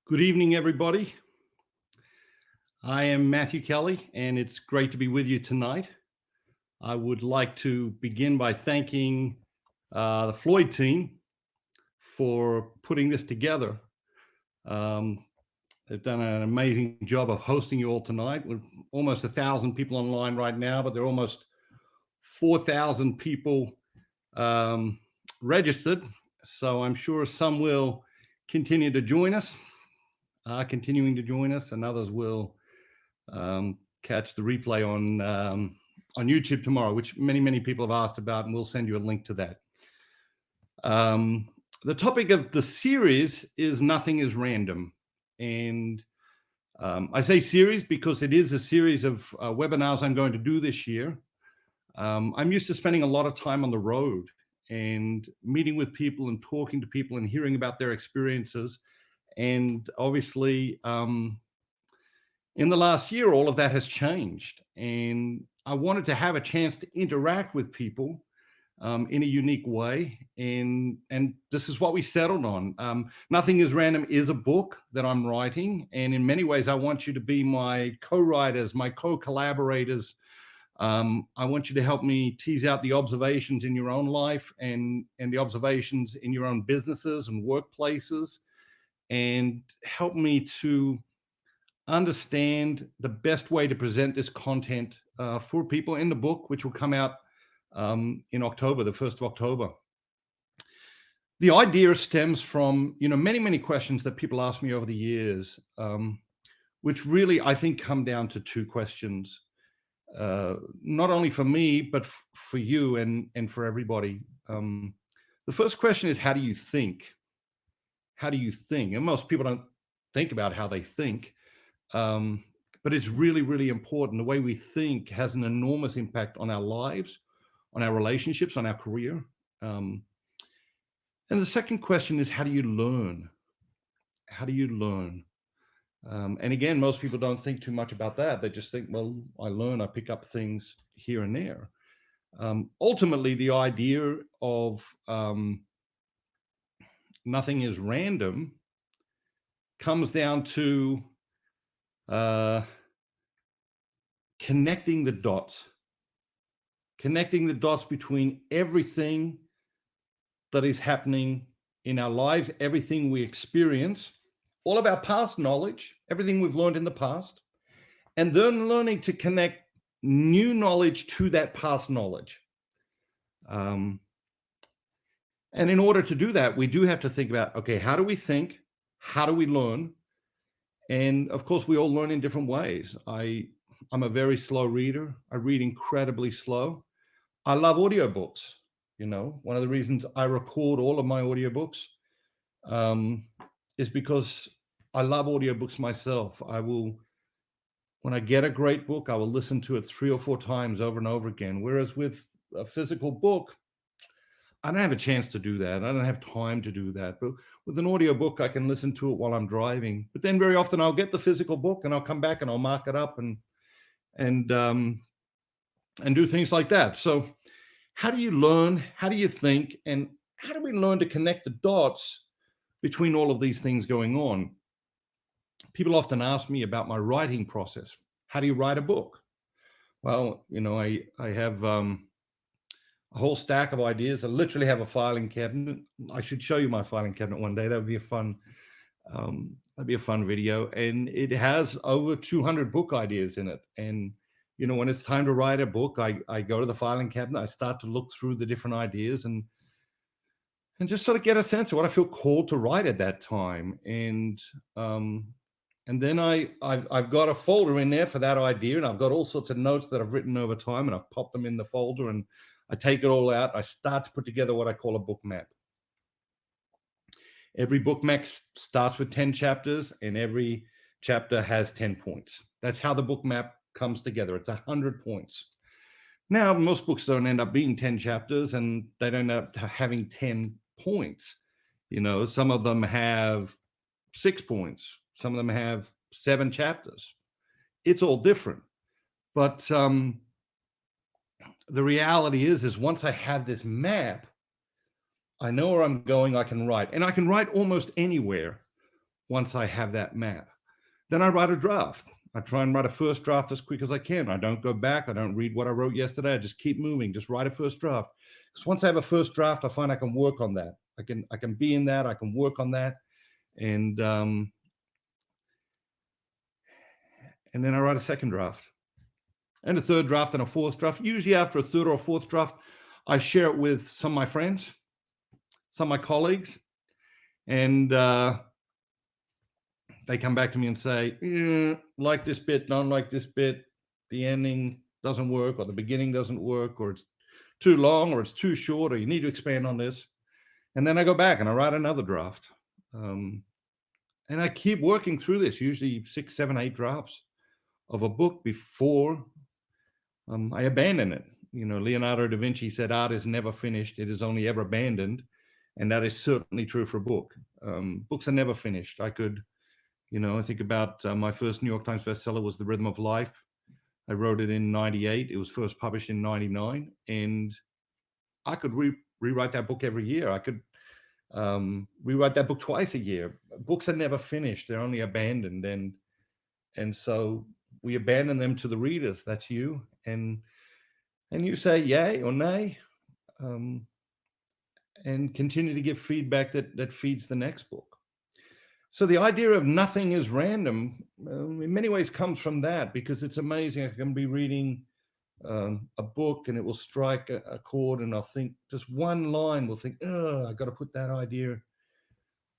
Good evening, everybody. I am Matthew Kelly, and it's great to be with you tonight. I would like to begin by thanking the Floyd team for putting this together. Um, they've done an amazing job of hosting you all tonight. We're almost 1,000 people online right now, but there are almost 4,000 people um, registered. So I'm sure some will continue to join us, and others will catch the replay on YouTube tomorrow, which many people have asked about, and we'll send you a link to that. The topic of the series is Nothing is Random. And I say series because it is a series of webinars I'm going to do this year. I'm used to spending a lot of time on the road and meeting with people and talking to people and hearing about their experiences. And obviously, in the last year, all of that has changed. And I wanted to have a chance to interact with people in a unique way. And this is what we settled on. Nothing is Random is a book that I'm writing. And in many ways, I want you to be my co-writers, my co-collaborators. I want you to help me tease out the observations in your own life and the observations in your own businesses and workplaces, and help me to understand the best way to present this content for people in the book, which will come out in October, the 1st of October. The idea stems from, many questions that people ask me over the years, which really, I think, come down to two questions, not only for me, but for you and for everybody. The first question is, how do you think? How do you think? And most people don't think about how they think. But it's really important. The way we think has an enormous impact on our lives, on our relationships, on our career. And the second question is, how do you learn? How do you learn? And again, most people don't think too much about that. They just think, well, I learn, I pick up things here and there. Ultimately, the idea of nothing is random comes down to connecting the dots between everything that is happening in our lives, everything we experience, all of our past knowledge, everything we've learned in the past, and then learning to connect new knowledge to that past knowledge. And in order to do that, we do have to think about, okay, how do we think? How do we learn? And of course, we all learn in different ways. I'm a very slow reader. I read incredibly slow. I love audiobooks. One of the reasons I record all of my audiobooks is because I love audiobooks myself. When I get a great book, I will listen to it 3 or 4 times over and over again. Whereas with a physical book, I don't have a chance to do that. I don't have time to do that. But with an audiobook, I can listen to it while I'm driving. But then very often I'll get the physical book and I'll come back and I'll mark it up and do things like that. So how do you learn? How do you think? And how do we learn to connect the dots between all of these things going on? People often ask me about my writing process. How do you write a book? Well, I have a whole stack of ideas. I literally have a filing cabinet. I should show you my filing cabinet one day. That would be a fun video. And it has over 200 book ideas in it. And when it's time to write a book, I go to the filing cabinet. I start to look through the different ideas and just sort of get a sense of what I feel called to write at that time. And then I've got a folder in there for that idea, and I've got all sorts of notes that I've written over time, and I've popped them in the folder, and I take it all out. I start to put together what I call a book map. Every book map starts with 10 chapters, and every chapter has 10 points. That's how the book map comes together. It's 100 points. Now, most books don't end up being 10 chapters, and they don't end up having 10 points. Some of them have 6 points. Some of them have 7 chapters. It's all different. But the reality is once I have this map, I know where I'm going, I can write. And I can write almost anywhere. once I have that map. Then I write a draft. I try and write a first draft as quick as I can. I don't go back. I don't read what I wrote yesterday. I just keep moving. Just write a first draft. Because once I have a first draft, I find I can work on that. I can be in that. I can work on that, and then I write a second draft, and a third draft, and a fourth draft. Usually, after a third or a fourth draft, I share it with some of my friends, some of my colleagues, and they come back to me and say, like this bit, don't like this bit, the ending doesn't work, or the beginning doesn't work, or it's too long, or it's too short, or you need to expand on this. And then I go back and I write another draft. And I keep working through this, usually 6, 7, 8 drafts of a book before I abandon it. Leonardo da Vinci said, art is never finished, it is only ever abandoned. And that is certainly true for a book. Books are never finished. I think about my first New York Times bestseller was The Rhythm of Life. I wrote it in 98. It was first published in 99. And I could rewrite that book every year. I could rewrite that book twice a year. Books are never finished. They're only abandoned. And so we abandon them to the readers. That's you. And you say yay or nay, and continue to give feedback that feeds the next book. So the idea of nothing is random, in many ways comes from that, because it's amazing. I can be reading a book and it will strike a chord, and I'll think just one line will think, I got to put that idea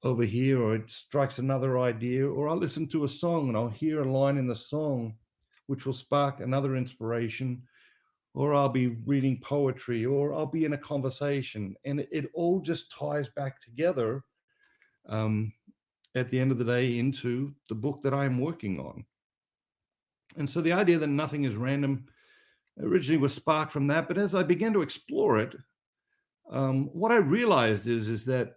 over here, or it strikes another idea, or I'll listen to a song and I'll hear a line in the song which will spark another inspiration, or I'll be reading poetry, or I'll be in a conversation, and it all just ties back together at the end of the day into the book that I am working on. And so the idea that nothing is random originally was sparked from that. But as I began to explore it, what I realized is that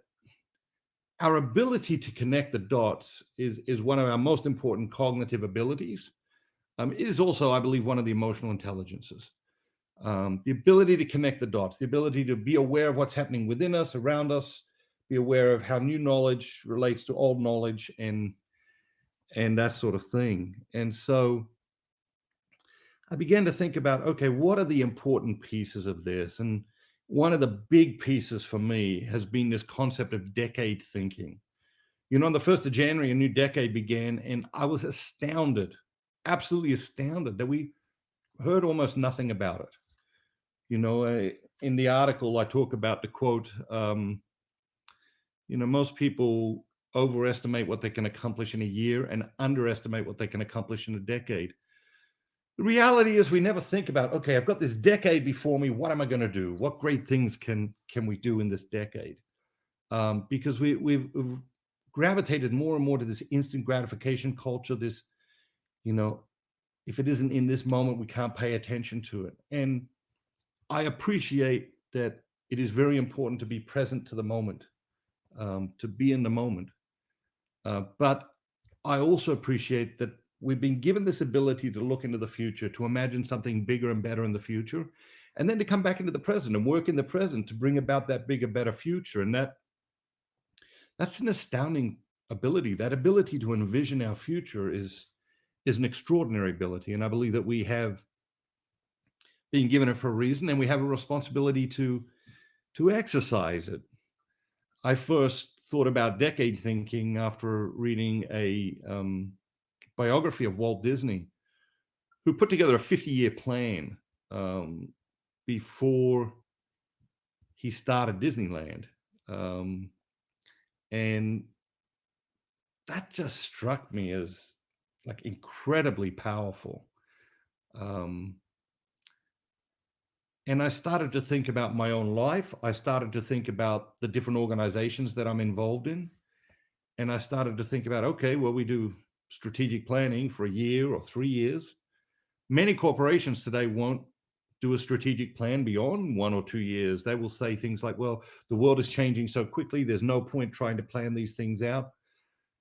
our ability to connect the dots is one of our most important cognitive abilities. It is also, I believe, one of the emotional intelligences. The ability to connect the dots, the ability to be aware of what's happening within us, around us, be aware of how new knowledge relates to old knowledge, and that sort of thing. And so I began to think about, okay, what are the important pieces of this? And one of the big pieces for me has been this concept of decade thinking. On the 1st of January, a new decade began, and I was astounded, absolutely astounded, that we heard almost nothing about it. In the article, I talk about the quote, most people overestimate what they can accomplish in a year and underestimate what they can accomplish in a decade. The reality is we never think about, okay, I've got this decade before me. What am I going to do? What great things can we do in this decade? Because we've gravitated more and more to this instant gratification culture. This, if it isn't in this moment, we can't pay attention to it. And I appreciate that it is very important to be present to the moment, to be in the moment. But I also appreciate that we've been given this ability to look into the future, to imagine something bigger and better in the future, and then to come back into the present and work in the present to bring about that bigger, better future. And that's an astounding ability. That ability to envision our future is an extraordinary ability. And I believe that we have been given it for a reason, and we have a responsibility to exercise it. I first thought about decade thinking after reading a biography of Walt Disney, who put together a 50-year plan before he started Disneyland. And that just struck me as like incredibly powerful. And I started to think about my own life. I started to think about the different organizations that I'm involved in. And I started to think about, okay, well, we do strategic planning for a year or 3 years. Many corporations today won't do a strategic plan beyond 1 or 2 years. They will say things like, well, the world is changing so quickly, there's no point trying to plan these things out.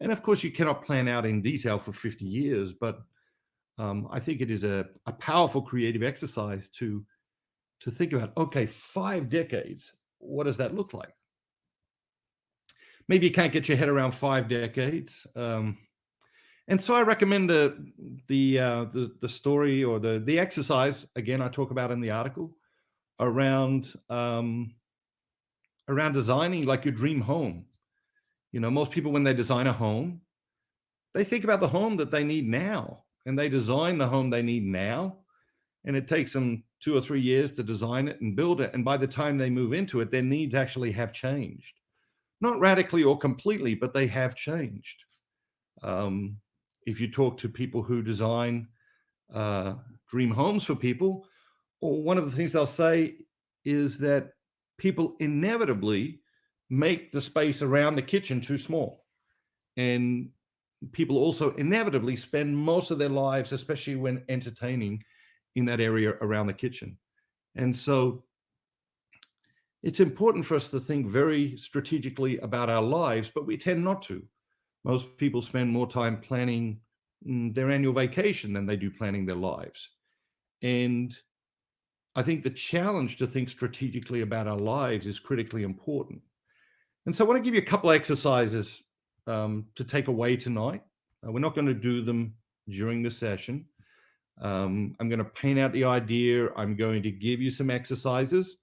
And of course, you cannot plan out in detail for 50 years, but I think it is a powerful creative exercise to think about, okay, 5 decades, what does that look like? maybe you can't get your head around 5 decades. And so I recommend the story or the exercise, again, I talk about in the article, around designing like your dream home. Most people, when they design a home, they think about the home that they need now, and they design the home they need now. And it takes them 2 or 3 years to design it and build it. And by the time they move into it, their needs actually have changed. Not radically or completely, but they have changed. If you talk to people who design dream homes for people, or one of the things they'll say is that people inevitably make the space around the kitchen too small. And people also inevitably spend most of their lives, especially when entertaining, in that area around the kitchen. And so it's important for us to think very strategically about our lives, but we tend not to. Most people spend more time planning their annual vacation than they do planning their lives. And I think the challenge to think strategically about our lives is critically important. And so I want to give you a couple of exercises to take away tonight. We're not going to do them during the session. I'm going to paint out the idea. I'm going to give you some exercises,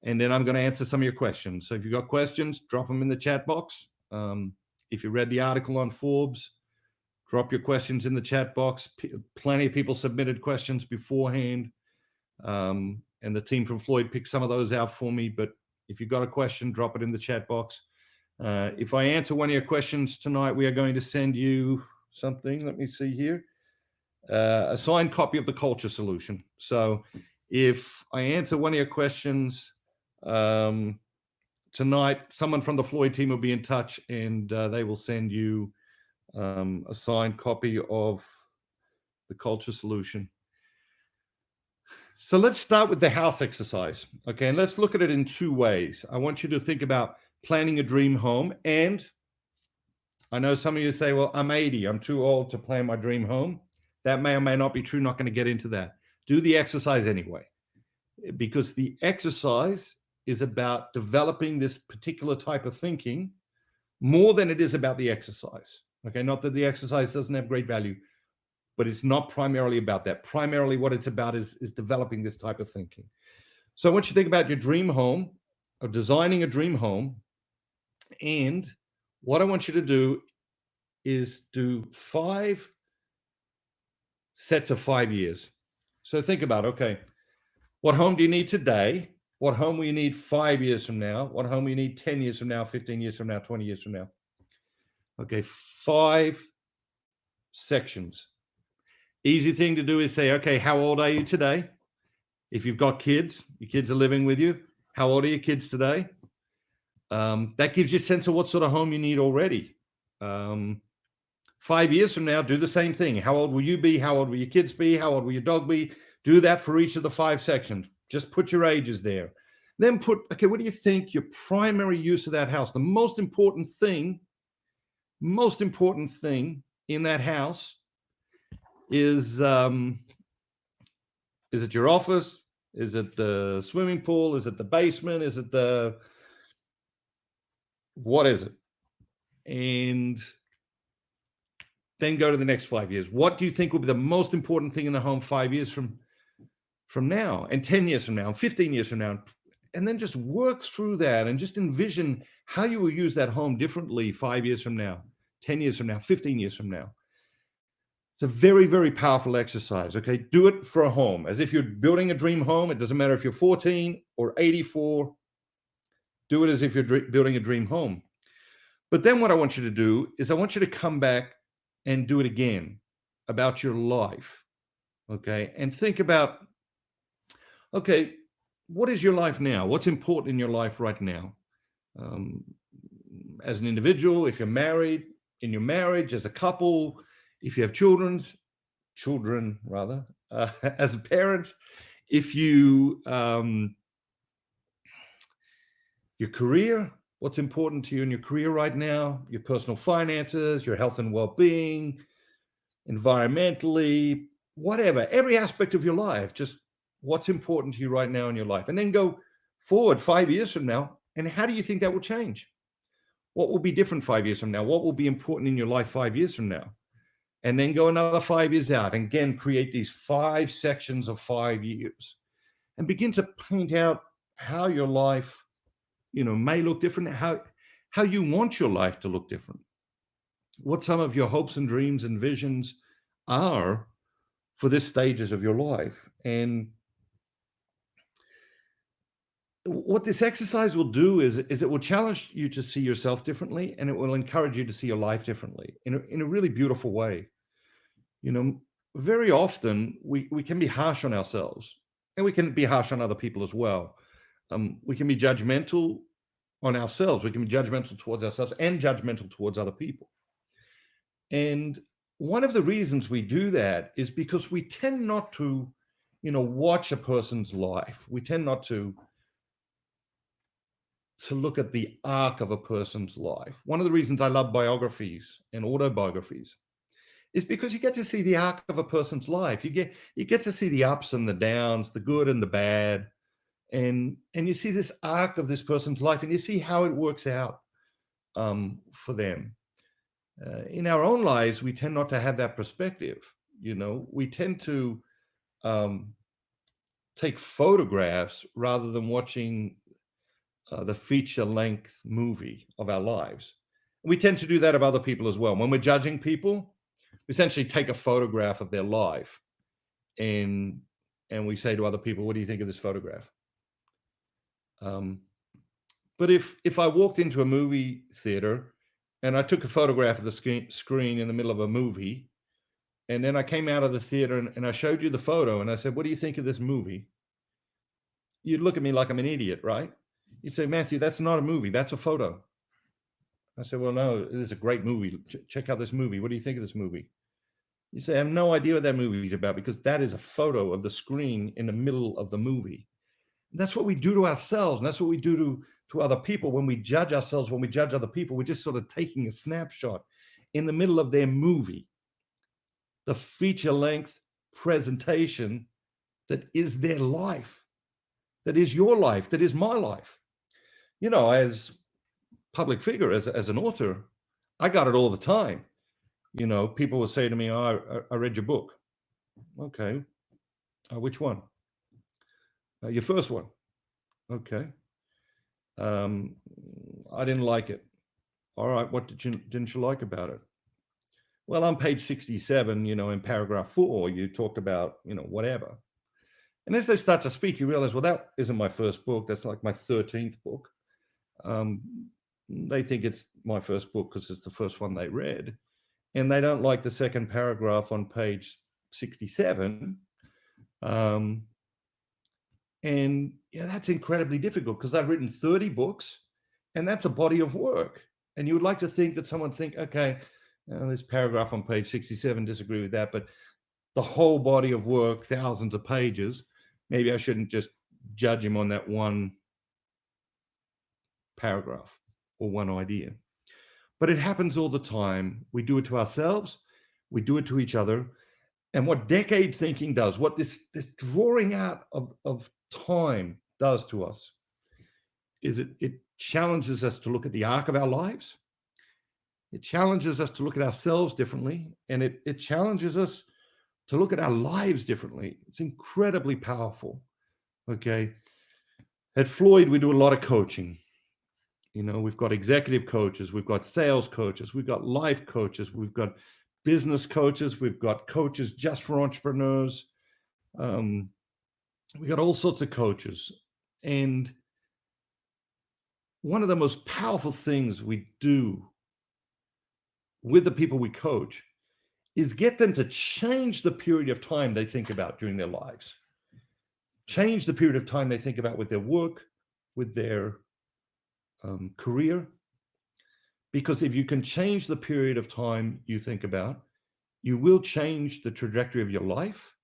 and then I'm going to answer some of your questions. So if you've got questions, drop them in the chat box. If you read the article on Forbes, drop your questions in the chat box. Plenty of people submitted questions beforehand, and the team from Floyd picked some of those out for me. But if you've got a question, drop it in the chat box. If I answer one of your questions tonight, we are going to send you something. Let me see here. A signed copy of the Culture Solution. So if I answer one of your questions tonight, someone from the Floyd team will be in touch, and they will send you a signed copy of the Culture Solution. So let's start with the house exercise. Okay, and let's look at it in 2 ways. I want you to think about planning a dream home. And I know some of you say, well, I'm 80, I'm too old to plan my dream home. That may or may not be true. Not going to get into that. Do the exercise anyway, because the exercise is about developing this particular type of thinking more than it is about the exercise. Okay, not that the exercise doesn't have great value, but it's not primarily about that. Primarily what it's about is developing this type of thinking. So I want you to think about your dream home, or designing a dream home. And what I want you to do is do 5 sets of 5 years. So think about, okay, what home do you need today? What home will you need 5 years from now? What home will you need 10 years from now, 15 years from now, 20 years from now? Okay, 5 sections. Easy thing to do is say, okay, how old are you today? If you've got kids, your kids are living with you. How old are your kids today? That gives you a sense of what sort of home you need already. 5 years from now, do the same thing. How old will you be? How old will your kids be? How old will your dog be? Do that for each of the 5 sections. Just put your ages there. Then put, okay, what do you think your primary use of that house? The most important thing in that house is it your office? Is it the swimming pool? Is it the basement? Is it what is it? And then go to the next 5 years. What do you think will be the most important thing in the home 5 years from now, and 10 years from now, and 15 years from now? And then just work through that and just envision how you will use that home differently 5 years from now, 10 years from now, 15 years from now. It's a very, very powerful exercise. Okay, do it for a home as if you're building a dream home. It doesn't matter if you're 14 or 84. Do it as if you're building a dream home. But then what I want you to do is I want you to come back and do it again about your life. Okay, and think about, okay, what is your life now? What's important in your life right now? As an individual, if you're married, in your marriage, as a couple, if you have children rather, as a parent, if you, your career, what's important to you in your career right now, your personal finances, your health and well-being, environmentally, whatever, every aspect of your life, just what's important to you right now in your life. And then go forward 5 years from now, and how do you think that will change? What will be different 5 years from now? What will be important in your life 5 years from now? And then go another 5 years out and again create these 5 sections of 5 years and begin to paint out how your life, may look different, how you want your life to look different, what some of your hopes and dreams and visions are for this stages of your life. And what this exercise will do is it will challenge you to see yourself differently, and it will encourage you to see your life differently in a really beautiful way. Very often we can be harsh on ourselves, and we can be harsh on other people as well. We can be judgmental on ourselves. We can be judgmental towards ourselves and judgmental towards other people. And one of the reasons we do that is because we tend not to, watch a person's life. We tend not to look at the arc of a person's life. One of the reasons I love biographies and autobiographies is because you get to see the arc of a person's life. You get to see the ups and the downs, the good and the bad, and you see this arc of this person's life, and you see how it works out for them. In our own lives, we tend not to have that perspective. We tend to take photographs rather than watching the feature-length movie of our lives. We tend to do that of other people as well. When we're judging people, we essentially take a photograph of their life, and we say to other people, "What do you think of this photograph?" But if I walked into a movie theater and I took a photograph of the screen in the middle of a movie, and then I came out of the theater and I showed you the photo and I said, "What do you think of this movie?" You'd look at me like I'm an idiot, right? You'd say, "Matthew, that's not a movie, that's a photo." I said, "Well, no, this is a great movie. Check out this movie. What do you think of this movie?" You say, "I have no idea what that movie is about because that is a photo of the screen in the middle of the movie." And that's what we do to ourselves. And that's what we do to other people when we judge ourselves, when we judge other people. We're just sort of taking a snapshot in the middle of their movie, the feature-length presentation that is their life, that is your life, that is my life. As public figure, as an author, I got it all the time. People will say to me, "Oh, I read your book." Okay. Which one? Your first one. Okay. I didn't like it. All right. What didn't you like about it? Well, on page 67, in paragraph 4, you talked about, whatever. And as they start to speak, you realize, well, that isn't my first book. That's like my 13th book. They think it's my first book because it's the first one they read. And they don't like the second paragraph on page 67. And that's incredibly difficult because I've written 30 books, and that's a body of work. And you would like to think that someone think, okay, this paragraph on page 67, disagree with that, but the whole body of work, thousands of pages, maybe I shouldn't just judge him on that one paragraph or one idea. But it happens all the time. We do it to ourselves. We do it to each other. And what decade thinking does, what this drawing out of time does to us, is it challenges us to look at the arc of our lives. It challenges us to look at ourselves differently. And it challenges us to look at our lives differently. It's incredibly powerful. Okay. At Floyd, we do a lot of coaching. We've got executive coaches, we've got sales coaches, we've got life coaches, we've got business coaches, we've got coaches just for entrepreneurs. We got all sorts of coaches. And one of the most powerful things we do with the people we coach is get them to change the period of time they think about during their lives. Change the period of time they think about with their work, with their career. Because if you can change the period of time you think about, you will change the trajectory of your life,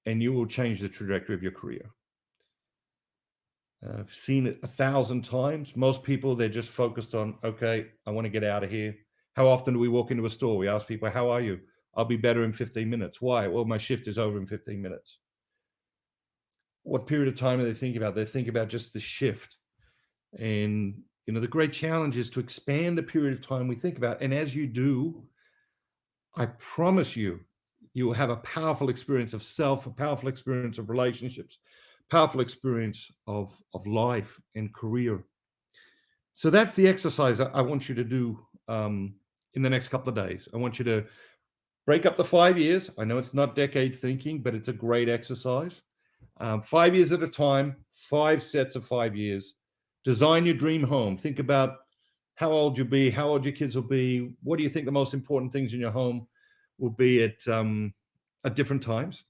and you will change the trajectory of your career. I've seen it 1,000 times. Most people, they're just focused on, okay, I want to get out of here. How often do we walk into a store? We ask people, how are you? I'll be better in 15 minutes. Why? Well, my shift is over in 15 minutes. What period of time are they thinking about? They think about just the shift. And The great challenge is to expand the period of time we think about. And as you do, I promise you, you will have a powerful experience of self, a powerful experience of relationships, powerful experience of life and career. So that's the exercise I want you to do in the next couple of days. I want you to break up the 5 years. I know it's not decade thinking, but it's a great exercise. 5 years at a time, 5 sets of 5 years. Design your dream home. Think about how old you'll be, how old your kids will be. What do you think the most important things in your home will be at different times,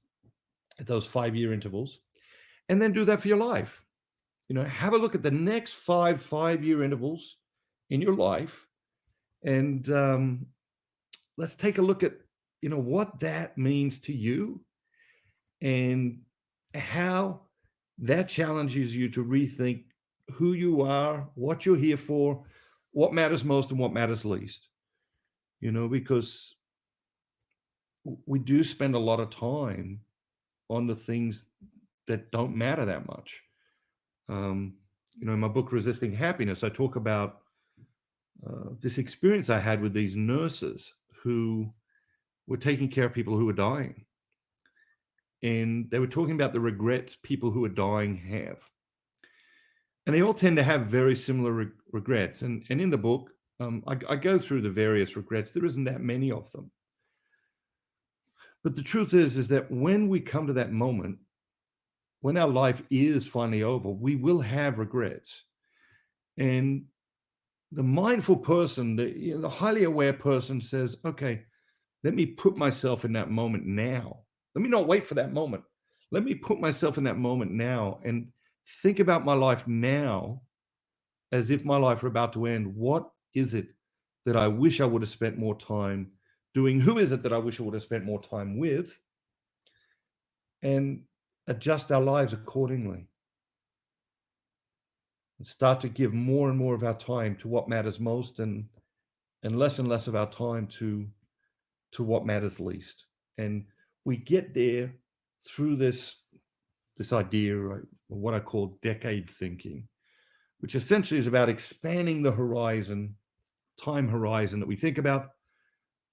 at those 5 year intervals? And then do that for your life. Have a look at the next 5 year intervals in your life, and let's take a look at what that means to you, and how that challenges you to rethink who you are, what you're here for, what matters most and what matters least. Because we do spend a lot of time on the things that don't matter that much. In my book, Resisting Happiness, I talk about this experience I had with these nurses who were taking care of people who were dying. And they were talking about the regrets people who are dying have. And they all tend to have very similar regrets. And in the book, I go through the various regrets. There isn't that many of them. But the truth is that when we come to that moment, when our life is finally over, we will have regrets. And the mindful person, the highly aware person says, okay, let me put myself in that moment now. Let me not wait for that moment. Let me put myself in that moment now and think about my life now as if my life were about to end. What is it that I wish I would have spent more time doing? Who is it that I wish I would have spent more time with? And adjust our lives accordingly. And start to give more and more of our time to what matters most, and less of our time to what matters least. And we get there through this idea, right, of what I call decade thinking, which essentially is about expanding the horizon, time horizon that we think about,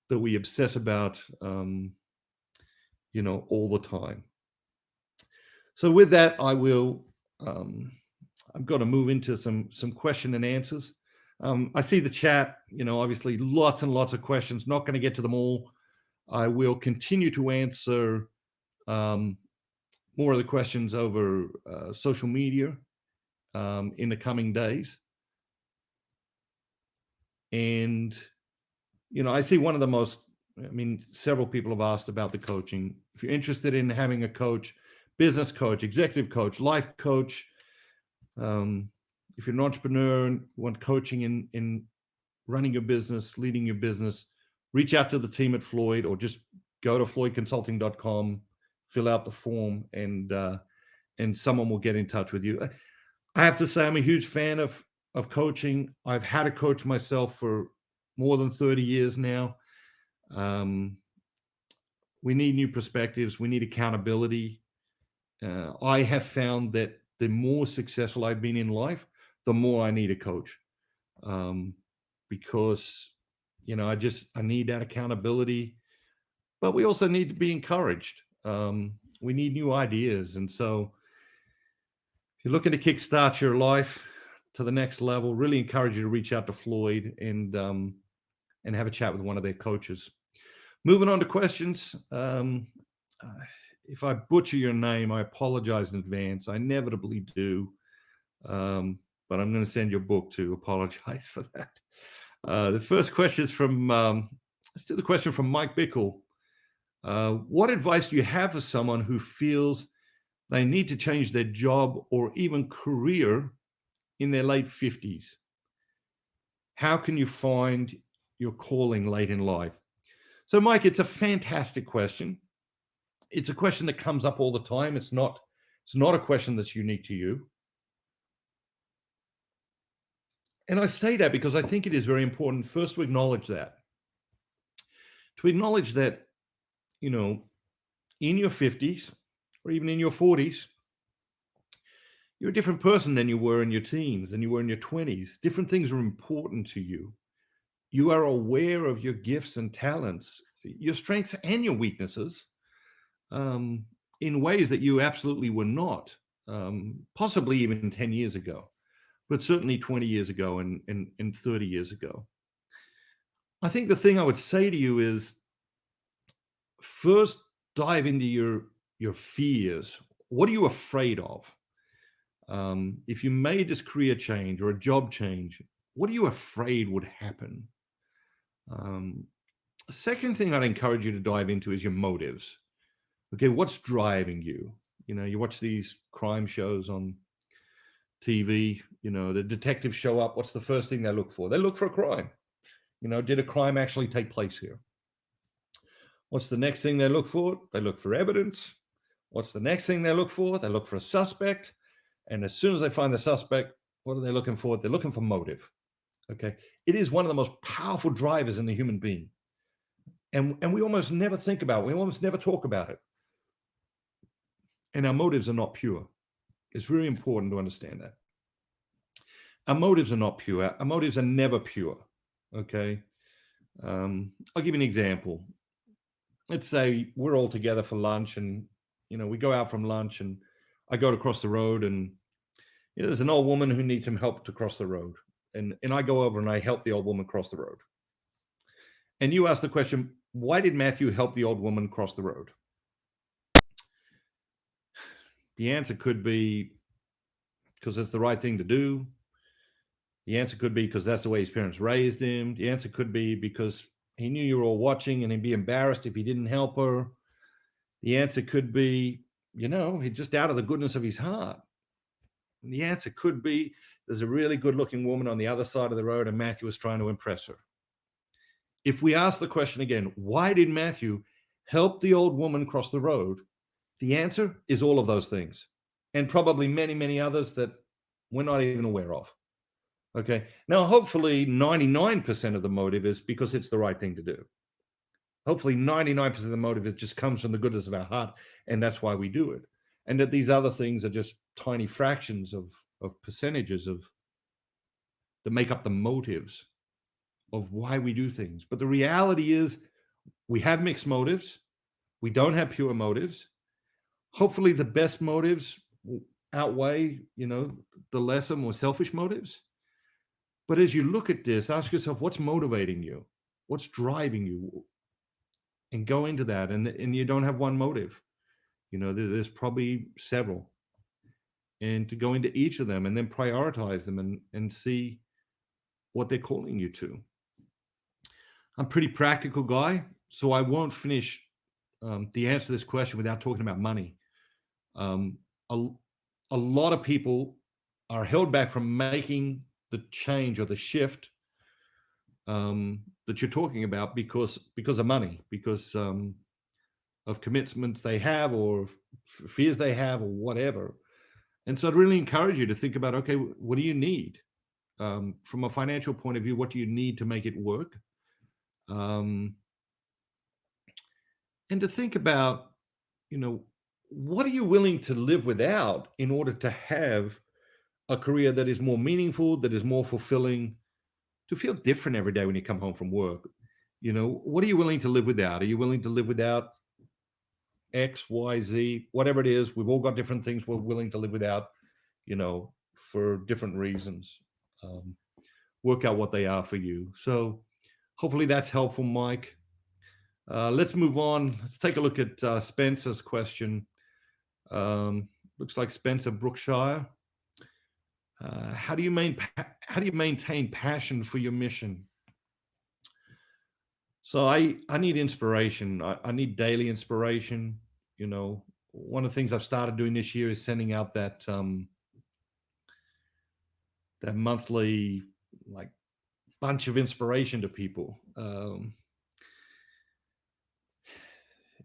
that we obsess about, all the time. So with that, I will. I'm going to move into some question and answers. I see the chat. Obviously, lots and lots of questions. Not going to get to them all. I will continue to answer more of the questions over social media in the coming days. And, I see one of the most, several people have asked about the coaching. If you're interested in having a coach, business coach, executive coach, life coach, if you're an entrepreneur and want coaching in running your business, leading your business, reach out to the team at Floyd, or just go to floydconsulting.com, fill out the form, and someone will get in touch with you. I have to say, I'm a huge fan of coaching. I've had a coach myself for more than 30 years now. We need new perspectives. We need accountability. I have found that the more successful I've been in life, the more I need a coach, because I need that accountability. But we also need to be encouraged. We need new ideas, and so if you're looking to kickstart your life to the next level, really encourage you to reach out to Floyd and have a chat with one of their coaches. Moving on to questions. If I butcher your name, I apologize in advance. I inevitably do. But I'm going to send your book to apologize for that. The first question is from, let's do the question from Mike Bickle. What advice do you have for someone who feels they need to change their job or even career in their late 50s? How can you find your calling late in life? So, Mike, it's a fantastic question. It's a question that comes up all the time. It's not a question that's unique to you. And I say that because I think it is very important first to acknowledge that. To acknowledge that, in your 50s or even in your 40s, You're a different person than you were in your teens, than you were in your 20s. Different things are important to you. You are aware of your gifts and talents, your strengths and your weaknesses, um, in ways that you absolutely were not, possibly even 10 years ago, but certainly 20 years ago and 30 years ago. I think the thing I would say to you is first dive into your fears. What are you afraid of? If you made this career change or a job change, what are you afraid would happen? Um, Second thing I'd encourage you to dive into is your motives. Okay, what's driving you? You know, you watch these crime shows on TV, you know, the detectives show up. What's the first thing they look for? They look for a crime. You know, did a crime actually take place here? What's the next thing they look for? They look for evidence. What's the next thing they look for? They look for a suspect. And as soon as they find the suspect, what are they looking for? They're looking for motive. Okay. It is one of the most powerful drivers in the human being. And we almost never think about it. We almost never talk about it. And our motives are not pure. It's very important to understand that. Our motives are not pure. Our motives are never pure. Okay. I'll give you an example. Let's say we're all together for lunch and, you know, we go out from lunch and I go to cross the road and there's an old woman who needs some help to cross the road. And I go over and I help the old woman cross the road. And you ask the question, why did Matthew help the old woman cross the road? The answer could be because it's the right thing to do. The answer could be because that's the way his parents raised him. The answer could be because he knew you were all watching and he'd be embarrassed if he didn't help her. The answer could be, you know, he's just out of the goodness of his heart. And the answer could be there's a really good looking woman on the other side of the road and Matthew was trying to impress her. If we ask the question again, why did Matthew help the old woman cross the road? The answer is all of those things and probably many, many others that we're not even aware of. Okay. Now, hopefully 99% of the motive is because it's the right thing to do. Hopefully 99% of the motive, it just comes from the goodness of our heart. And that's why we do it. And that these other things are just tiny fractions of percentages of that make up the motives of why we do things. But the reality is we have mixed motives. We don't have pure motives. Hopefully the best motives outweigh, you know, the lesser, more selfish motives. But as you look at this, ask yourself, what's motivating you? What's driving you? And go into that. And you don't have one motive. You know, there's probably several. And to go into each of them and then prioritize them and see what they're calling you to. I'm a pretty practical guy, so I won't finish the answer to this question without talking about money. Um, a, a lot of people are held back from making the change or the shift that you're talking about because of money, because of commitments they have or fears they have or whatever. And so I'd really encourage you to think about, okay, what do you need? From a financial point of view, what do you need to make it work? And to think about, you know, what are you willing to live without in order to have a career that is more meaningful, that is more fulfilling, to feel different every day when you come home from work? You know, what are you willing to live without? Are you willing to live without X, Y, Z, whatever it is? We've all got different things we're willing to live without, you know, for different reasons. Work out what they are for you. So hopefully that's helpful, Mike. Let's move on. Let's take a look at Spencer's question. Looks like Spencer Brookshire. How do you maintain passion for your mission? So I need inspiration. I need daily inspiration. You know, one of the things I've started doing this year is sending out that that monthly like bunch of inspiration to people.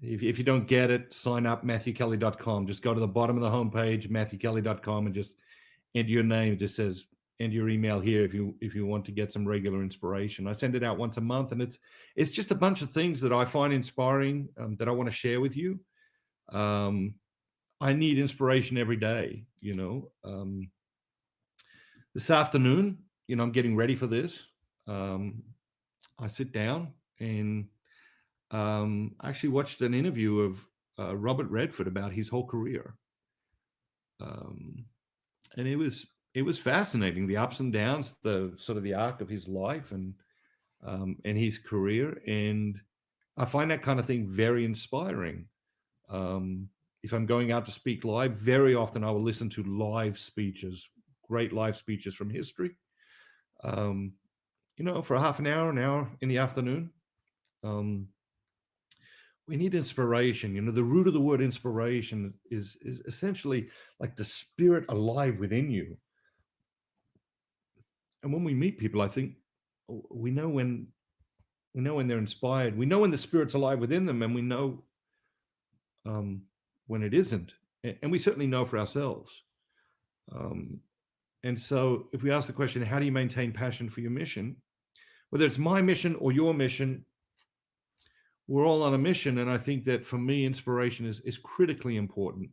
If you don't get it, sign up MatthewKelly.com. Just go to the bottom of the homepage, MatthewKelly.com, and just enter your name. It just says enter your email here if you want to get some regular inspiration. I send it out once a month, and it's just a bunch of things that I find inspiring that I want to share with you. I need inspiration every day. This afternoon, I'm getting ready for this. I sit down and I actually watched an interview of Robert Redford about his whole career, um, and it was fascinating, the ups and downs, the sort of the arc of his life and his career, and I find that kind of thing very inspiring. Um, if I'm going out to speak live, very often I will listen to live speeches, great live speeches from history. Um, for half an hour in the afternoon. Um, we need inspiration. The root of the word inspiration is essentially like the spirit alive within you. And when we meet people, I think we know when they're inspired. We know when the spirit's alive within them, and we know when it isn't. And we certainly know for ourselves. Um, and so, if we ask the question, how do you maintain passion for your mission? Whether it's my mission or your mission, we're all on a mission. And I think that for me, inspiration is critically important.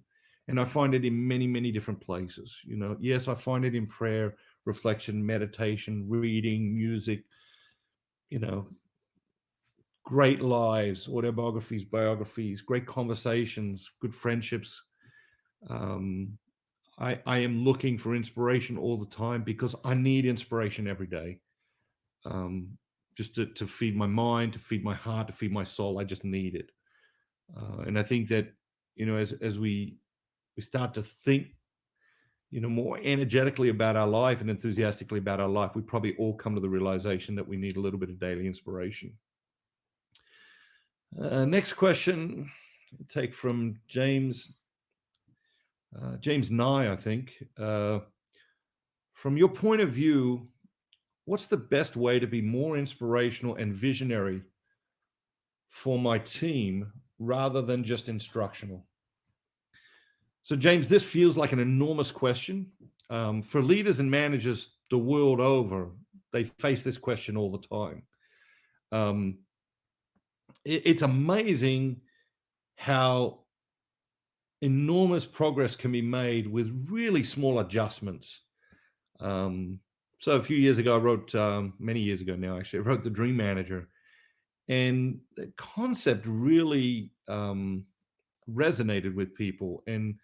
And I find it in many, many different places. Yes, I find it in prayer, reflection, meditation, reading, music, you know, great lives, autobiographies, biographies, great conversations, good friendships. I am looking for inspiration all the time because I need inspiration every day. Just to feed my mind, to feed my heart, to feed my soul. I just need it. And I think that, as we start to think, more energetically about our life and enthusiastically about our life, we probably all come to the realization that we need a little bit of daily inspiration. Next question, take from James Nye, I think. From your point of view, what's the best way to be more inspirational and visionary for my team rather than just instructional? So, James, this feels like an enormous question. For leaders and managers the world over, they face this question all the time. It's amazing how enormous progress can be made with really small adjustments. So a few years ago, I wrote, many years ago now, actually, I wrote The Dream Manager. And the concept really resonated with people. And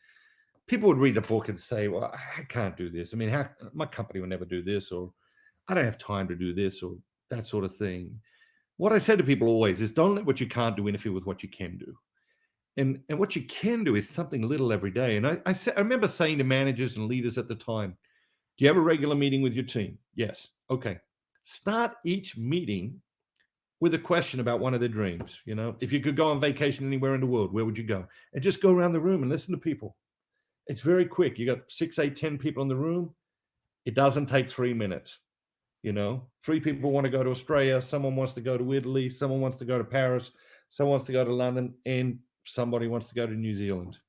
people would read the book and say, well, I can't do this. I mean, my company will never do this, or I don't have time to do this, or that sort of thing. What I say to people always is don't let what you can't do interfere with what you can do. And what you can do is something little every day. And I remember saying to managers and leaders at the time, do you have a regular meeting with your team? Yes. Okay. Start each meeting with a question about one of their dreams. If you could go on vacation anywhere in the world, where would you go? And just go around the room and listen to people. It's very quick. You got 6, 8, 10 people in the room. It doesn't take 3 minutes. 3 people want to go to Australia. Someone wants to go to Italy. Someone wants to go to Paris. Someone wants to go to London, and somebody wants to go to New Zealand.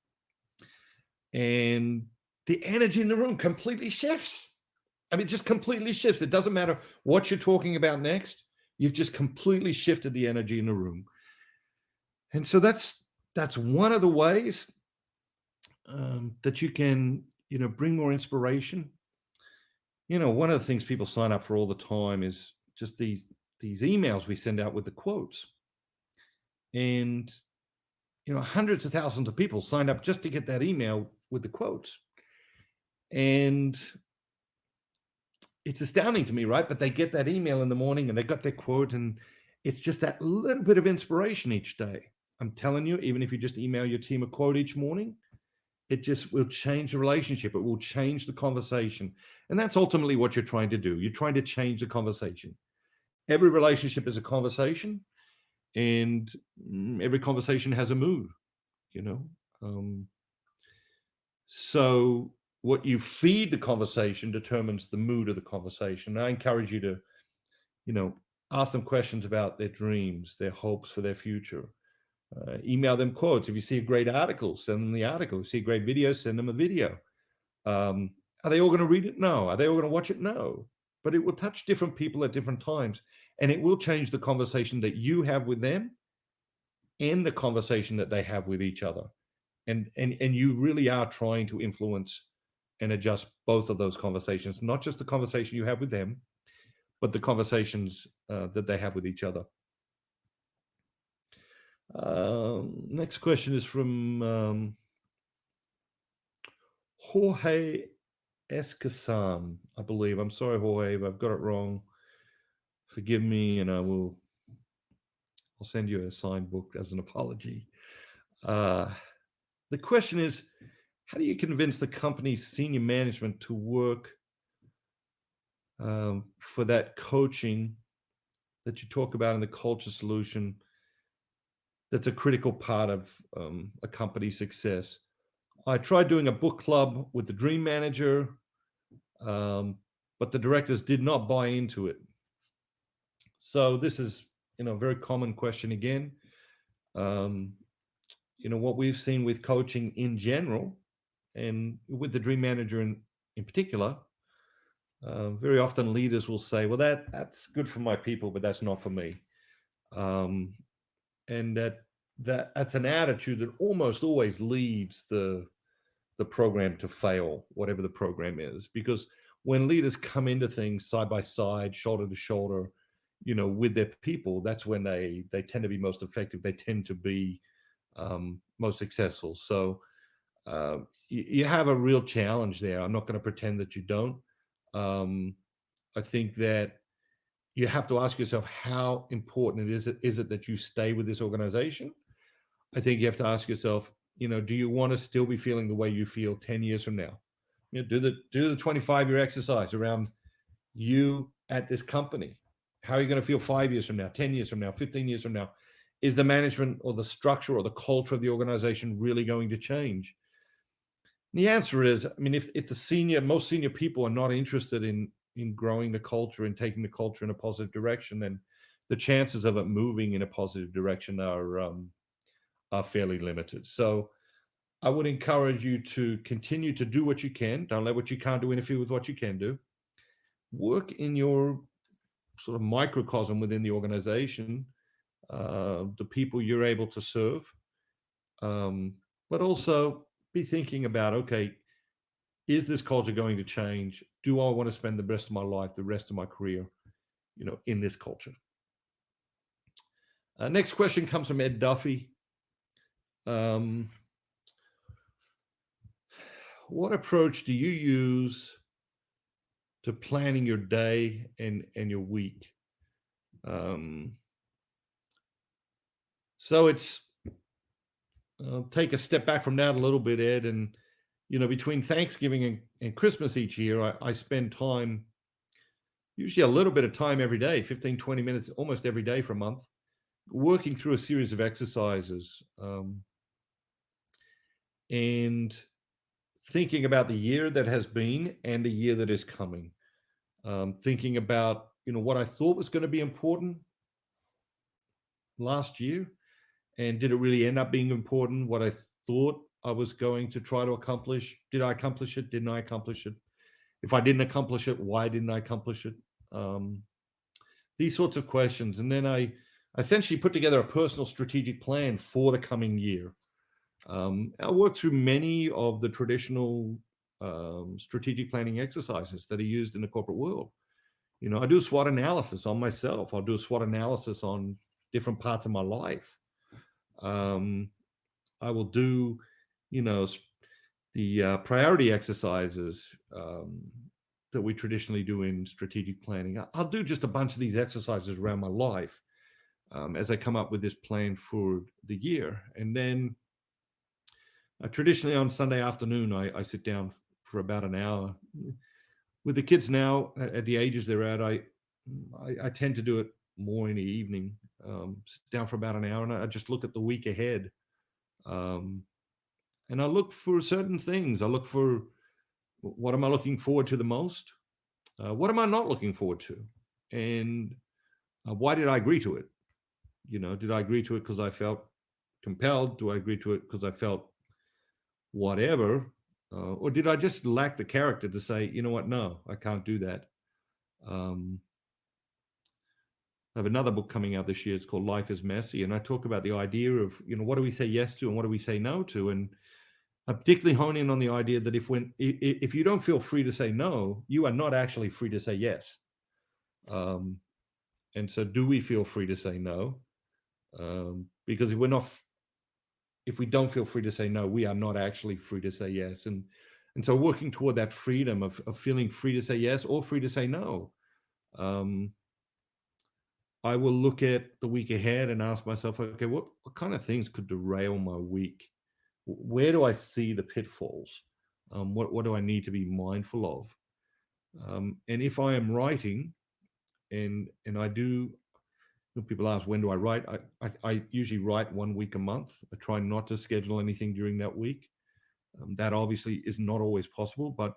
And the energy in the room completely shifts. I mean, it just completely shifts. It doesn't matter what you're talking about next. You've just completely shifted the energy in the room. And so that's one of the ways that you can, bring more inspiration. One of the things people sign up for all the time is just these emails we send out with the quotes. And, hundreds of thousands of people signed up just to get that email with the quotes. And it's astounding to me, right? But they get that email in the morning and they got their quote, and it's just that little bit of inspiration each day. I'm telling you, even if you just email your team a quote each morning, it just will change the relationship. It will change the conversation. And that's ultimately what you're trying to do. You're trying to change the conversation. Every relationship is a conversation, and every conversation has a mood, So what you feed the conversation determines the mood of the conversation. I encourage you to, ask them questions about their dreams, their hopes for their future. Email them quotes. If you see a great article, send them the article. If you see a great video, send them a video. Are they all going to read it? No. Are they all going to watch it? No. But it will touch different people at different times, and it will change the conversation that you have with them and the conversation that they have with each other. and you really are trying to influence and adjust both of those conversations, not just the conversation you have with them, but the conversations that they have with each other. Next question is from Jorge Escasam, I believe. I'm sorry, Jorge, if I've got it wrong. Forgive me, and I'll send you a signed book as an apology. The question is, how do you convince the company's senior management to work for that coaching that you talk about in the culture solution that's a critical part of a company's success? I tried doing a book club with the dream manager, but the directors did not buy into it. So this is, a very common question again. What we've seen with coaching in general, and with the dream manager in particular, very often leaders will say, well, that's good for my people, but that's not for me. And that's an attitude that almost always leads the program to fail, whatever the program is, because when leaders come into things side by side, shoulder to shoulder, with their people, that's when they tend to be most effective. They tend to be most successful. So you have a real challenge there. I'm not going to pretend that you don't. I think that you have to ask yourself, how important is it that you stay with this organization? I think you have to ask yourself, do you want to still be feeling the way you feel 10 years from now? Do the 25-year exercise around you at this company. How are you going to feel 5 years from now, 10 years from now, 15 years from now? Is the management or the structure or the culture of the organization really going to change? And the answer is, if the most senior people are not interested in growing the culture and taking the culture in a positive direction, then the chances of it moving in a positive direction are fairly limited. So I would encourage you to continue to do what you can. Don't let what you can't do interfere with what you can do. Work in your sort of microcosm within the organization, the people you're able to serve, but also be thinking about, okay, is this culture going to change? Do I want to spend the rest of my life, the rest of my career, in this culture? Next question comes from Ed Duffy. What approach do you use to planning your day and your week? So it's take a step back from that a little bit, Ed, and between Thanksgiving and Christmas each year, I spend time, usually a little bit of time every day, 15, 20 minutes, almost every day for a month, working through a series of exercises, and thinking about the year that has been and the year that is coming. Thinking about, what I thought was going to be important last year, and did it really end up being important? What I thought I was going to try to accomplish, did I accomplish it? Didn't I accomplish it? If I didn't accomplish it, why didn't I accomplish it? These sorts of questions. And then I essentially put together a personal strategic plan for the coming year. I work through many of the traditional strategic planning exercises that are used in the corporate world. I do a SWOT analysis on myself. I'll do a SWOT analysis on different parts of my life. I will do, the priority exercises that we traditionally do in strategic planning. I'll do just a bunch of these exercises around my life as I come up with this plan for the year. And then traditionally on Sunday afternoon, I sit down for about an hour. With the kids now at the ages they're at, I tend to do it more in the evening. Sit down for about an hour, and I just look at the week ahead. And I look for certain things. I look for, what am I looking forward to the most? What am I not looking forward to? And why did I agree to it? Did I agree to it because I felt compelled? Do I agree to it because I felt whatever? Or did I just lack the character to say, you know what, no, I can't do that? I have another book coming out this year. It's called Life is Messy. And I talk about the idea of, what do we say yes to and what do we say no to? And I particularly hone in on the idea that if you don't feel free to say no, you are not actually free to say yes. Um, and so, do we feel free to say no? Because if we don't feel free to say no, we are not actually free to say yes. And so, working toward that freedom of feeling free to say yes or free to say no. Um, I will look at the week ahead and ask myself, okay, what kind of things could derail my week? Where do I see the pitfalls? What do I need to be mindful of? And if I am writing, and I do, people ask, when do I write? I usually write 1 week a month. I try not to schedule anything during that week. That obviously is not always possible, but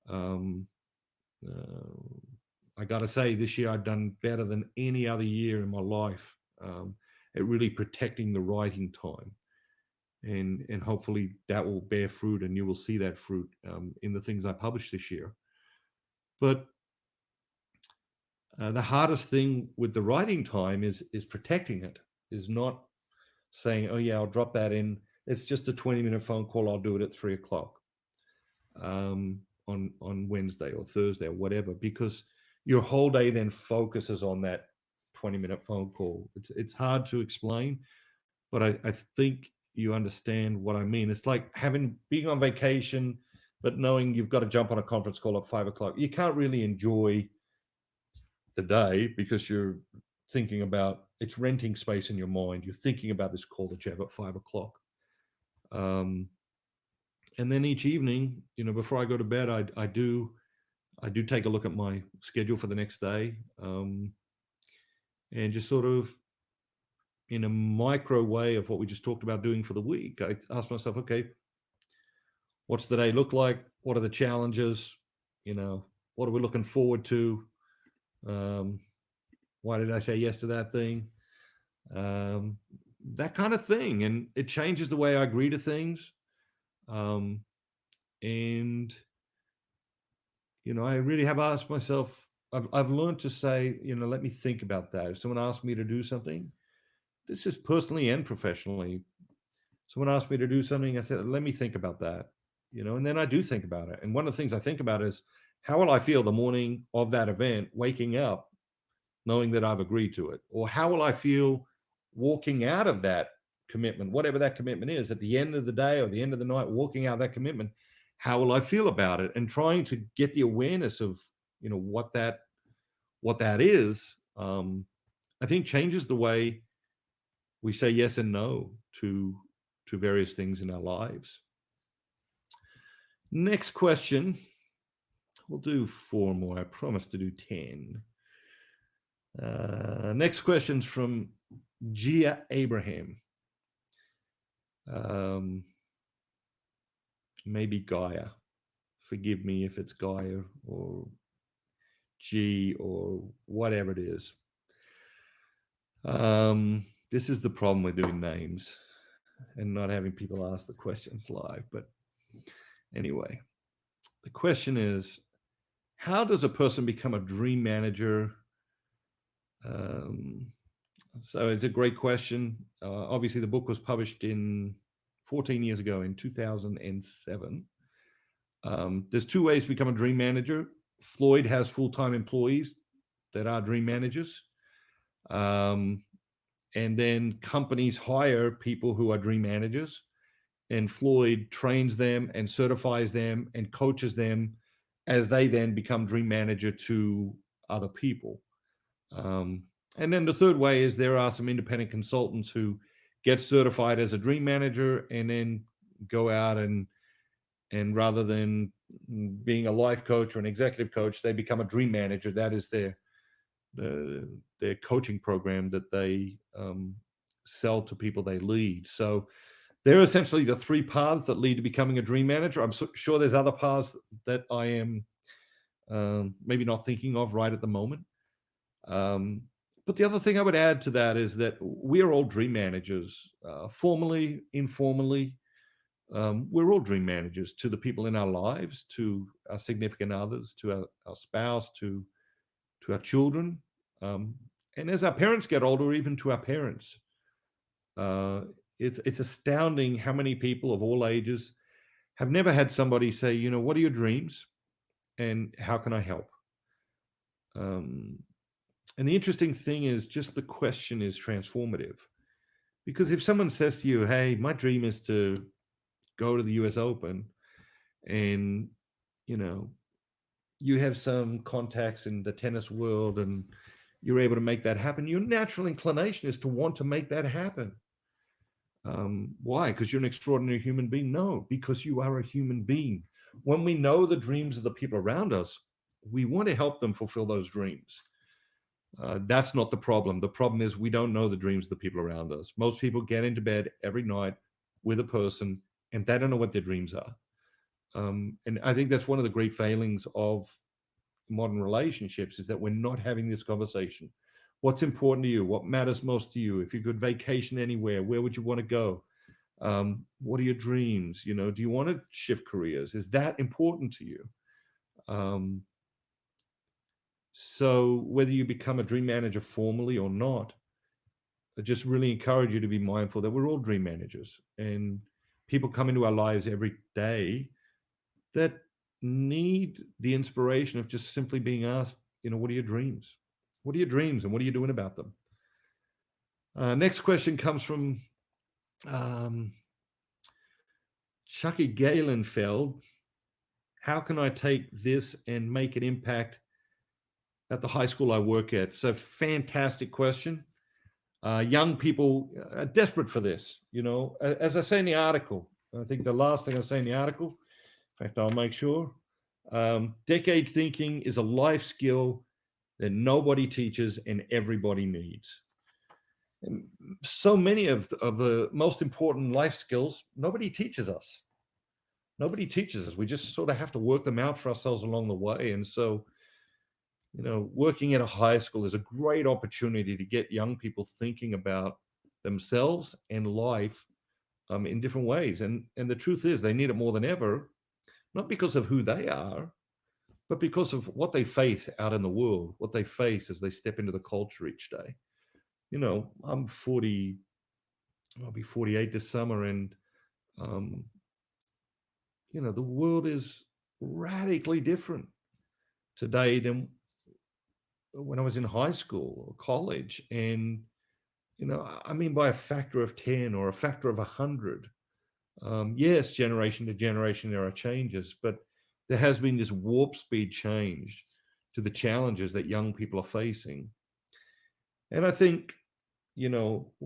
um, I got to say, this year I've done better than any other year in my life at really protecting the writing time. And hopefully that will bear fruit, and you will see that fruit in the things I publish this year. But the hardest thing with the writing time is protecting it, is not saying, oh yeah, I'll drop that in. It's just a 20-minute phone call. I'll do it at 3 o'clock on Wednesday or Thursday or whatever, because your whole day then focuses on that 20-minute phone call. It's hard to explain, but I think you understand what I mean. It's like being on vacation, but knowing you've got to jump on a conference call at 5 o'clock. You can't really enjoy the day because you're thinking about, it's renting space in your mind. You're thinking about this call that you have at 5 o'clock. And then each evening, before I go to bed, I do take a look at my schedule for the next day, and just sort of in a micro way of what we just talked about doing for the week. I ask myself, okay, what's the day look like? What are the challenges? What are we looking forward to? Why did I say yes to that thing? That kind of thing. And it changes the way I agree to things. And I really have asked myself, I've learned to say, let me think about that. If someone asks me to do something, this is personally and professionally, someone asked me to do something, I said, let me think about that, and then I do think about it. And one of the things I think about is, how will I feel the morning of that event, waking up, knowing that I've agreed to it? Or how will I feel walking out of that commitment, whatever that commitment is, at the end of the day or the end of the night, walking out that commitment? How will I feel about it? And trying to get the awareness of, what that is, I think changes the way we say yes and no to various things in our lives. Next question. We'll do 4 more. I promise to do 10. Next question's from Gia Abraham. Maybe Gaia. Forgive me if it's Gaia or G or whatever it is. This is the problem with doing names and not having people ask the questions live. But anyway, the question is, how does a person become a dream manager? So it's a great question. Obviously, the book was published 14 years ago in 2007. There's 2 ways to become a dream manager. Floyd has full-time employees that are dream managers. And then companies hire people who are dream managers, and Floyd trains them and certifies them and coaches them as they then become dream manager to other people. And then the third way is, there are some independent consultants who get certified as a dream manager and then go out and rather than being a life coach or an executive coach, they become a dream manager. That is their coaching program that they sell to people they lead. So they're essentially the 3 paths that lead to becoming a dream manager. I'm sure there's other paths that I am maybe not thinking of right at the moment. But the other thing I would add to that is that we are all dream managers, formally, informally. We're all dream managers to the people in our lives, to our significant others, to our spouse, to our children. And as our parents get older, even to our parents. It's astounding how many people of all ages have never had somebody say, what are your dreams and how can I help? Um, and the interesting thing is just the question is transformative. Because if someone says to you, hey, my dream is to go to the US Open, and, you know, you have some contacts in the tennis world and you're able to make that happen, your natural inclination is to want to make that happen. Why? Because you're an extraordinary human being? No, because you are a human being. When we know the dreams of the people around us, we want to help them fulfill those dreams. That's not the problem. The problem is we don't know the dreams of the people around us. Most people get into bed every night with a person and they don't know what their dreams are. And I think that's one of the great failings of modern relationships is that we're not having this conversation. What's important to you? What matters most to you? If you could vacation anywhere, where would you want to go? What are your dreams? Do you want to shift careers? Is that important to you? Um, so whether you become a dream manager formally or not, I just really encourage you to be mindful that we're all dream managers, and people come into our lives every day that need the inspiration of just simply being asked, what are your dreams? What are your dreams and what are you doing about them? Next question comes from um, Chucky Galenfeld. How can I take this and make an impact at the high school I work at? So fantastic question. Young people are desperate for this. As I say in the article, I think the last thing I say in the article, in fact, I'll make sure, decade thinking is a life skill that nobody teaches and everybody needs. And so many of the most important life skills, nobody teaches us. Nobody teaches us. We just sort of have to work them out for ourselves along the way. And so, working at a high school is a great opportunity to get young people thinking about themselves and life in different ways. And the truth is, they need it more than ever, not because of who they are, but because of what they face out in the world, what they face as they step into the culture each day. I'm 40, I'll be 48 this summer, and um, the world is radically different today than when I was in high school or college. And, I mean, by a factor of 10 or a factor of 100. Yes, generation to generation, there are changes, but there has been this warp speed change to the challenges that young people are facing. And I think,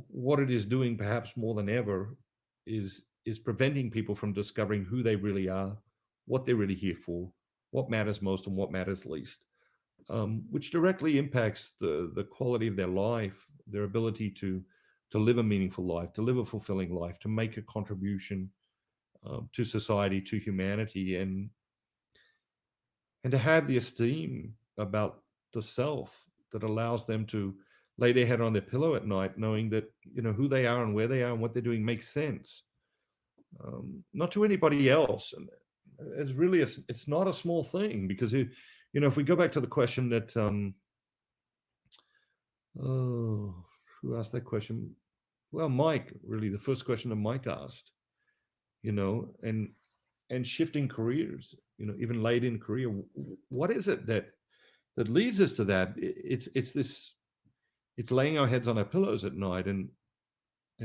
what it is doing perhaps more than ever is preventing people from discovering who they really are, what they're really here for, what matters most and what matters least, which directly impacts the quality of their life, their ability to live a meaningful life, to live a fulfilling life, to make a contribution to society, to humanity, and to have the esteem about the self that allows them to lay their head on their pillow at night, knowing that who they are and where they are and what they're doing makes sense, not to anybody else. And it's really it's not a small thing, because if we go back to the question that oh, who asked that question? Well, Mike, really, the first question that Mike asked, and shifting careers, even late in career, what is it that leads us to that? It's laying our heads on our pillows at night and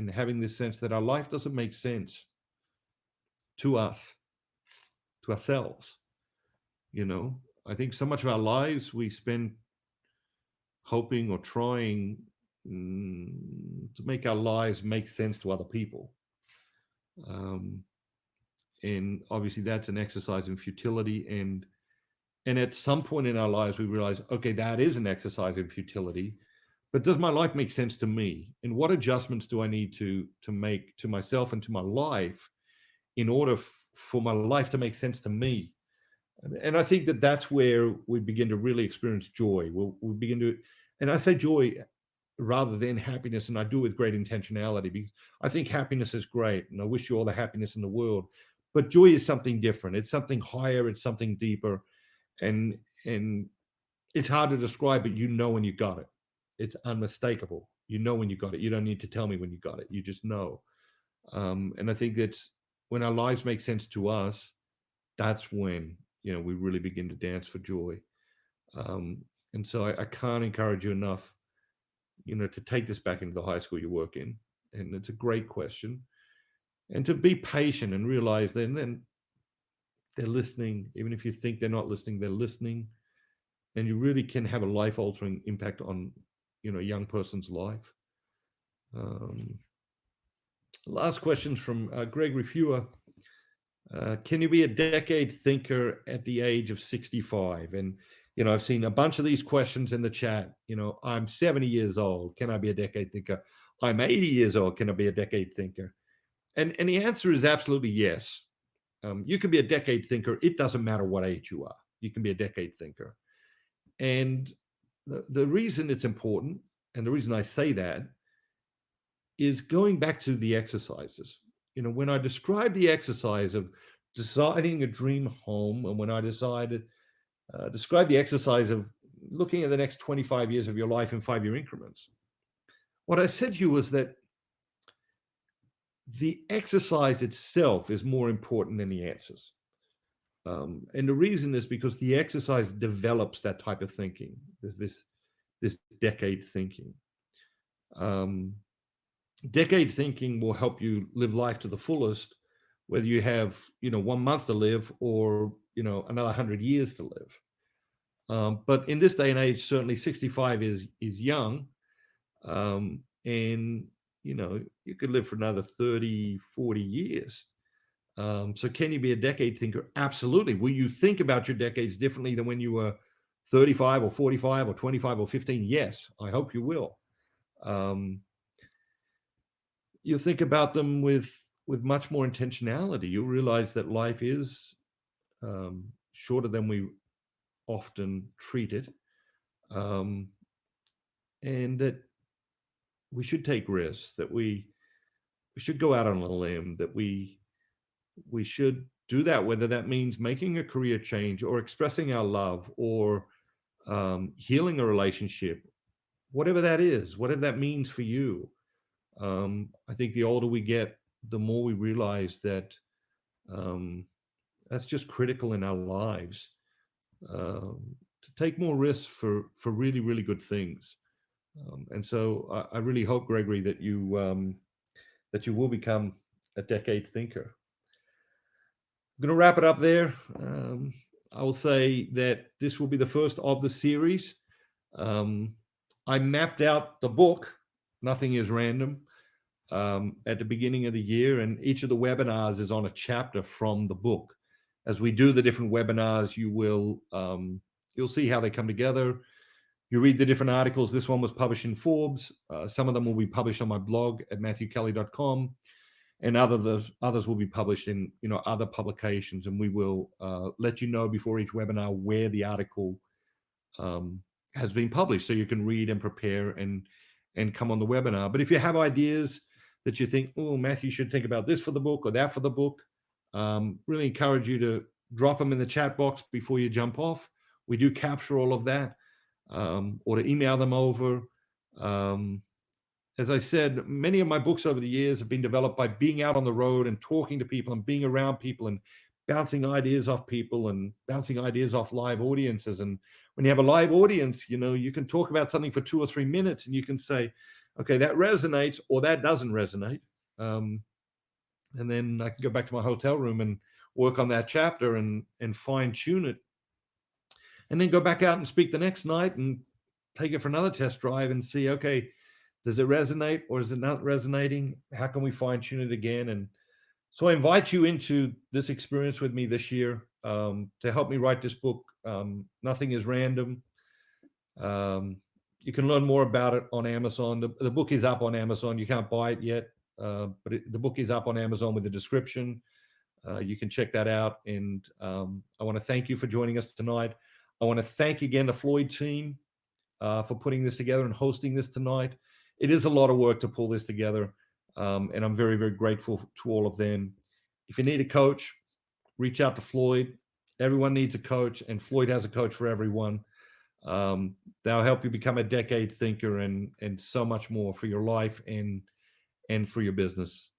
having this sense that our life doesn't make sense to us, to ourselves. I think so much of our lives we spend hoping or trying to make our lives make sense to other people. And obviously that's an exercise in futility. And at some point in our lives, we realize, okay, that is an exercise in futility, but does my life make sense to me? And what adjustments do I need to make to myself and to my life in order for my life to make sense to me? And I think that that's where we begin to really experience joy. We'll begin to, and I say joy rather than happiness, and I do it with great intentionality, because I think happiness is great, and I wish you all the happiness in the world. But joy is something different. It's something higher. It's something deeper, and it's hard to describe, but when you got it. It's unmistakable. When you got it. You don't need to tell me when you got it. You just know. And I think when our lives make sense to us, that's when, we really begin to dance for joy. Um, and so I can't encourage you enough, to take this back into the high school you work in. And it's a great question. And to be patient and realize then they're listening. Even if you think they're not listening, they're listening. And you really can have a life altering impact on, a young person's life. Um, Last questions from Gregory Fewer. Can you be a decade thinker at the age of 65? And, I've seen a bunch of these questions in the chat. I'm 70 years old. Can I be a decade thinker? I'm 80 years old. Can I be a decade thinker? And the answer is absolutely yes. You can be a decade thinker. It doesn't matter what age you are. You can be a decade thinker. And the reason it's important, and the reason I say that, is going back to the exercises. When I describe the exercise of deciding a dream home, and when I describe the exercise of looking at the next 25 years of your life in 5-year increments, what I said to you was that the exercise itself is more important than the answers. And the reason is because the exercise develops that type of thinking. There's this decade thinking. Decade thinking will help you live life to the fullest, whether you have 1 month to live or another 100 years to live. But in this day and age, certainly 65 is young, and you could live for another 30, 40 years. So can you be a decade thinker? Absolutely. Will you think about your decades differently than when you were 35 or 45 or 25 or 15? Yes, I hope you will. You'll think about them with much more intentionality. You'll realize that life is shorter than we often treat it, and that we should take risks, that we should go out on a limb, that we should do that, whether that means making a career change or expressing our love or healing a relationship, whatever that is, whatever that means for you. I think the older we get, the more we realize that that's just critical in our lives, to take more risks for really, really good things. And so I really hope, Gregory, that you will become a decade thinker. I'm going to wrap it up there. I will say that this will be the first of the series. I mapped out the book, Nothing is Random, at the beginning of the year, and each of the webinars is on a chapter from the book. As we do the different webinars, you'll see how they come together. You read the different articles. This one was published in Forbes. Some of them will be published on my blog at matthewkelly.com. And others will be published in other publications, and we will let you know before each webinar where the article has been published, so you can read and prepare and come on the webinar. But if you have ideas that you think, oh, Matthew should think about this for the book or that for the book, really encourage you to drop them in the chat box before you jump off. We do capture all of that, or to email them over. As I said, many of my books over the years have been developed by being out on the road and talking to people and being around people and bouncing ideas off people and bouncing ideas off live audiences. And when you have a live audience, you can talk about something for 2 or 3 minutes and you can say, okay, that resonates or that doesn't resonate. And then I can go back to my hotel room and work on that chapter and fine tune it. And then go back out and speak the next night and take it for another test drive and see, okay, does it resonate or is it not resonating? How can we fine tune it again? And so I invite you into this experience with me this year, to help me write this book. Nothing is Random. You can learn more about it on Amazon. The book is up on Amazon. You can't buy it yet, but the book is up on Amazon with a description. You can check that out. And I want to thank you for joining us tonight. I want to thank again the Floyd team for putting this together and hosting this tonight. It is a lot of work to pull this together, and I'm very, very grateful to all of them. If you need a coach, reach out to Floyd. Everyone needs a coach, and Floyd has a coach for everyone. They'll help you become a decade thinker and so much more for your life and for your business.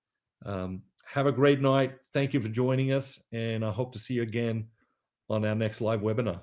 Have a great night. Thank you for joining us, and I hope to see you again on our next live webinar.